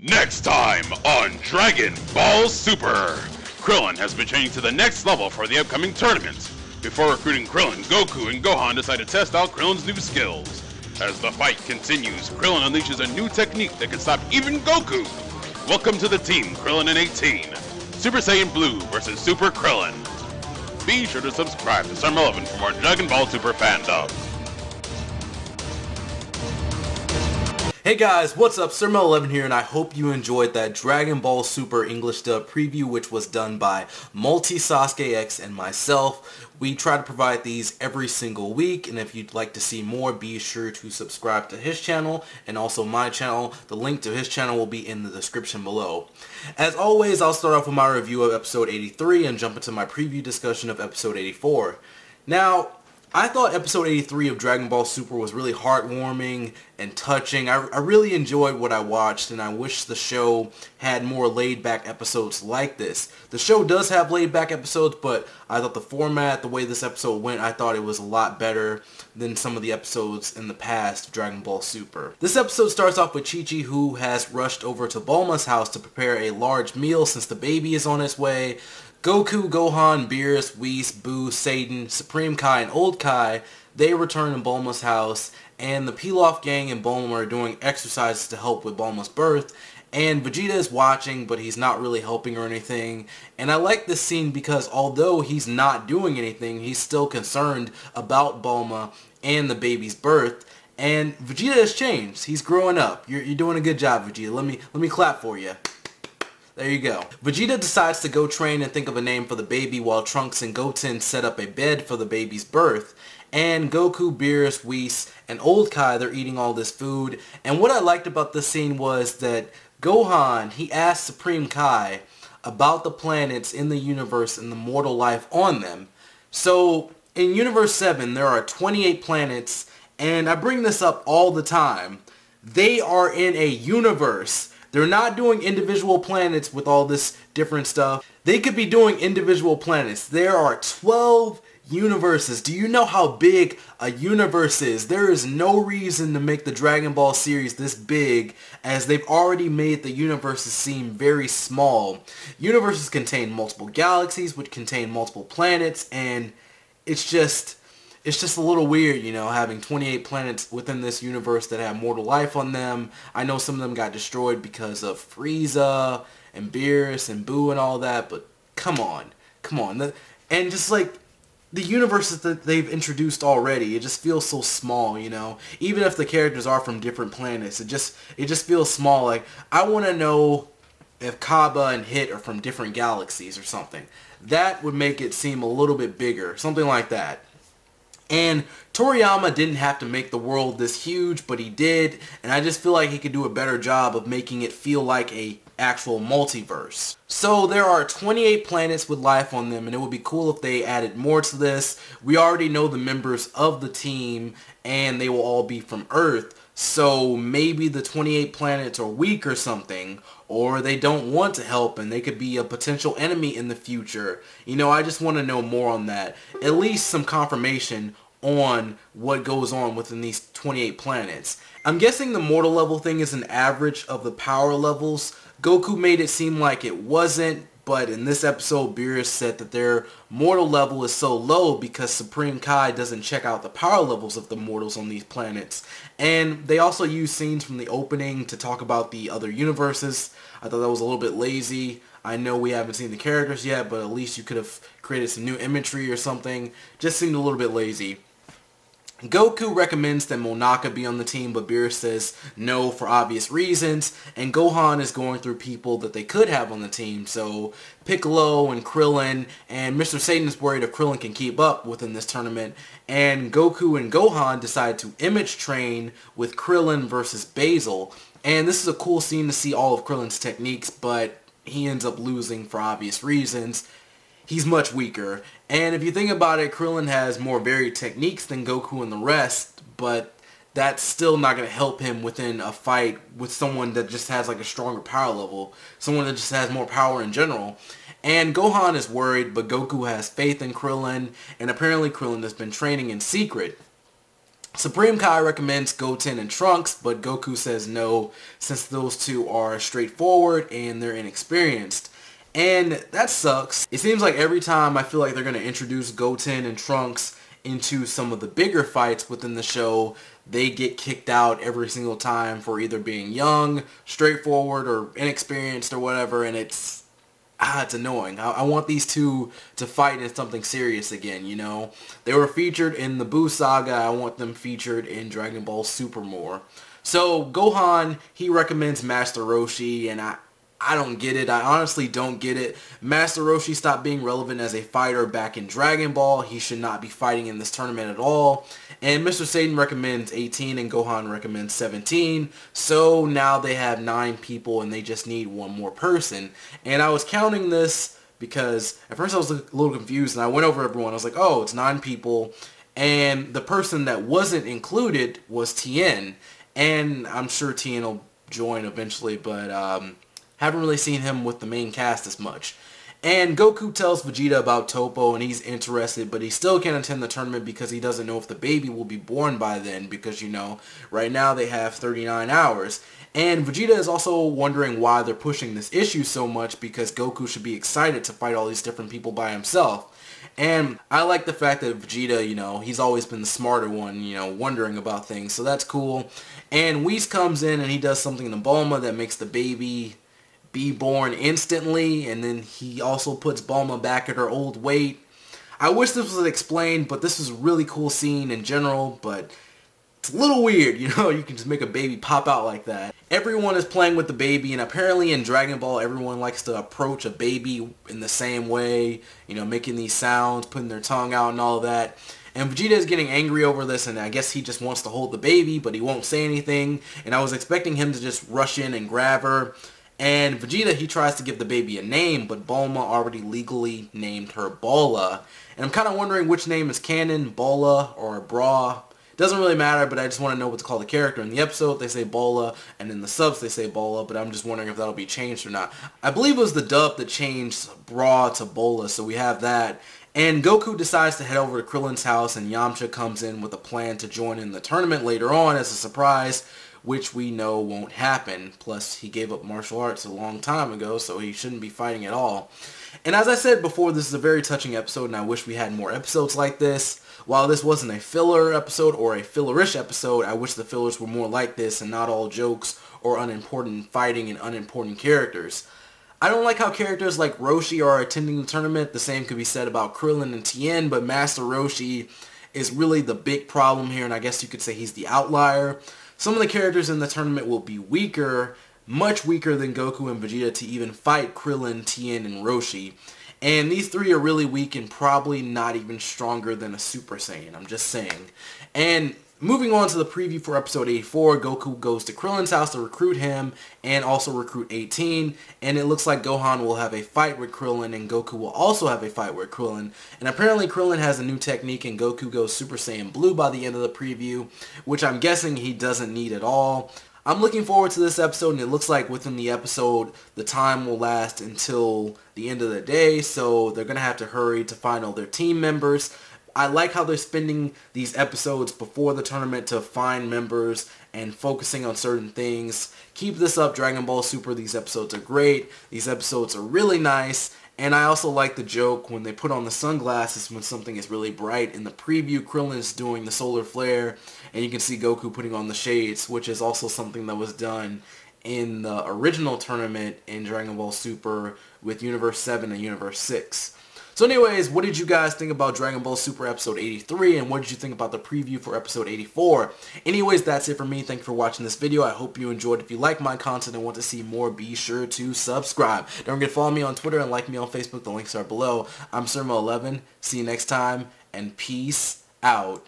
Next time on Dragon Ball Super, Krillin has been trained to the next level for the upcoming tournament. Before recruiting Krillin, Goku and Gohan decide to test out Krillin's new skills. As the fight continues, Krillin unleashes a new technique that can stop even Goku. Welcome to the team, Krillin in 18. Super Saiyan Blue versus Super Krillin. Be sure to subscribe to Summer 11 for more Dragon Ball Super fandom. Hey guys, what's up? Sirmel11 here, and I hope you enjoyed that Dragon Ball Super English dub preview, which was done by Multi Sasuke X and myself. We try to provide these every single week, and if you'd like to see more, be sure to subscribe to his channel and also my channel. The link to his channel will be in the description below. As always, I'll start off with my review of episode 83 and jump into my preview discussion of episode 84. Now, I thought episode 83 of Dragon Ball Super was really heartwarming and touching. I really enjoyed what I watched, and I wish the show had more laid-back episodes like this. The show does have laid-back episodes, but I thought the format, the way this episode went, I thought it was a lot better than some of the episodes in the past of Dragon Ball Super. This episode starts off with Chi-Chi, who has rushed over to Bulma's house to prepare a large meal since the baby is on its way. Goku, Gohan, Beerus, Whis, Boo, Satan, Supreme Kai, and Old Kai, they return to Bulma's house, and the Pilaf gang and Bulma are doing exercises to help with Bulma's birth, and Vegeta is watching, but he's not really helping or anything. And I like this scene because although he's not doing anything, he's still concerned about Bulma and the baby's birth. And Vegeta has changed. He's growing up. You're doing a good job, Vegeta. Let me clap for you. There you go. Vegeta decides to go train and think of a name for the baby while Trunks and Goten set up a bed for the baby's birth. And Goku, Beerus, Whis, and Old Kai, they're eating all this food. And what I liked about this scene was that Gohan, he asked Supreme Kai about the planets in the universe and the mortal life on them. So, in Universe 7, there are 28 planets, and I bring this up all the time. They are in a universe. They're not doing individual planets with all this different stuff. They could be doing individual planets. There are 12 universes. Do you know how big a universe is? There is no reason to make the Dragon Ball series this big, as they've already made the universes seem very small. Universes contain multiple galaxies, which contain multiple planets, and it's just a little weird, you know, having 28 planets within this universe that have mortal life on them. I know some of them got destroyed because of Frieza and Beerus and Boo and all that, but come on. And just like the universes that they've introduced already, it just feels so small, you know. Even if the characters are from different planets, it just feels small. Like, I want to know if Kaba and Hit are from different galaxies or something. That would make it seem a little bit bigger, something like that. And Toriyama didn't have to make the world this huge, but he did, and I just feel like he could do a better job of making it feel like a actual multiverse. So there are 28 planets with life on them, and it would be cool if they added more to this. We already know the members of the team, and they will all be from Earth, so maybe the 28 planets are weak or something, or they don't want to help and they could be a potential enemy in the future. You know, I just want to know more on that. At least some confirmation on what goes on within these 28 planets. I'm guessing the mortal level thing is an average of the power levels. Goku made it seem like it wasn't, but in this episode, Beerus said that their mortal level is so low because Supreme Kai doesn't check out the power levels of the mortals on these planets. And they also use scenes from the opening to talk about the other universes. I thought that was a little bit lazy. I know we haven't seen the characters yet, but at least you could have created some new imagery or something. Just seemed a little bit lazy. Goku recommends that Monaka be on the team, but Beerus says no for obvious reasons, and Gohan is going through people that they could have on the team, so Piccolo and Krillin, and Mr. Satan is worried if Krillin can keep up within this tournament, and Goku and Gohan decide to image train with Krillin versus Basil, and this is a cool scene to see all of Krillin's techniques, but he ends up losing for obvious reasons. He's much weaker. And if you think about it, Krillin has more varied techniques than Goku and the rest, but that's still not going to help him within a fight with someone that just has like a stronger power level, someone that just has more power in general. And Gohan is worried, but Goku has faith in Krillin, and apparently Krillin has been training in secret. Supreme Kai recommends Goten and Trunks, but Goku says no since those two are straightforward and they're inexperienced. And that sucks. It seems like every time I feel like they're going to introduce Goten and Trunks into some of the bigger fights within the show, they get kicked out every single time for either being young, straightforward, or inexperienced or whatever, and it's annoying. I want these two to fight in something serious again, you know? They were featured in the Buu Saga. I want them featured in Dragon Ball Super more. So Gohan, he recommends Master Roshi, and I don't get it. I honestly don't get it. Master Roshi stopped being relevant as a fighter back in Dragon Ball. He should not be fighting in this tournament at all. And Mr. Satan recommends 18 and Gohan recommends 17. So now they have 9 people and they just need one more person. And I was counting this because at first I was a little confused and I went over everyone. I was like, oh, it's 9 people. And the person that wasn't included was Tien. And I'm sure Tien will join eventually, but haven't really seen him with the main cast as much. And Goku tells Vegeta about Toppo and he's interested, but he still can't attend the tournament because he doesn't know if the baby will be born by then because, you know, right now they have 39 hours. And Vegeta is also wondering why they're pushing this issue so much because Goku should be excited to fight all these different people by himself. And I like the fact that Vegeta, you know, he's always been the smarter one, you know, wondering about things. So that's cool. And Whis comes in and he does something to Bulma that makes the baby be born instantly, and then he also puts Bulma back at her old weight. I wish this was explained, but this was a really cool scene in general, but it's a little weird, you know, you can just make a baby pop out like that. Everyone is playing with the baby, and apparently in Dragon Ball, everyone likes to approach a baby in the same way, you know, making these sounds, putting their tongue out and all that. And Vegeta is getting angry over this, and I guess he just wants to hold the baby, but he won't say anything, and I was expecting him to just rush in and grab her. And Vegeta, he tries to give the baby a name, but Bulma already legally named her Bulla. And I'm kind of wondering which name is canon, Bulla or Bra. It doesn't really matter, but I just want to know what to call the character. In the episode, they say Bulla, and in the subs, they say Bulla, but I'm just wondering if that'll be changed or not. I believe it was the dub that changed Bra to Bulla, so we have that. And Goku decides to head over to Krillin's house, and Yamcha comes in with a plan to join in the tournament later on as a surprise, which we know won't happen. Plus, he gave up martial arts a long time ago, so he shouldn't be fighting at all. And as I said before, this is a very touching episode, and I wish we had more episodes like this. While this wasn't a filler episode or a fillerish episode, I wish the fillers were more like this and not all jokes or unimportant fighting and unimportant characters. I don't like how characters like Roshi are attending the tournament. The same could be said about Krillin and Tien, but Master Roshi is really the big problem here, and I guess you could say he's the outlier. Some of the characters in the tournament will be weaker, much weaker than Goku and Vegeta to even fight Krillin, Tien, and Roshi. And these three are really weak and probably not even stronger than a Super Saiyan, I'm just saying. And moving on to the preview for episode 84, Goku goes to Krillin's house to recruit him and also recruit 18. And it looks like Gohan will have a fight with Krillin and Goku will also have a fight with Krillin. And apparently Krillin has a new technique and Goku goes Super Saiyan Blue by the end of the preview, which I'm guessing he doesn't need at all. I'm looking forward to this episode, and it looks like within the episode, the time will last until the end of the day, so they're going to have to hurry to find all their team members. I like how they're spending these episodes before the tournament to find members and focusing on certain things. Keep this up, Dragon Ball Super. These episodes are great. These episodes are really nice. And I also like the joke when they put on the sunglasses when something is really bright. In the preview, Krillin is doing the solar flare, and you can see Goku putting on the shades, which is also something that was done in the original tournament in Dragon Ball Super with Universe 7 and Universe 6. So anyways, what did you guys think about Dragon Ball Super episode 83, and what did you think about the preview for episode 84? Anyways, that's it for me. Thank you for watching this video. I hope you enjoyed. If you like my content and want to see more, be sure to subscribe. Don't forget to follow me on Twitter and like me on Facebook. The links are below. I'm Surmo11. See you next time, and peace out.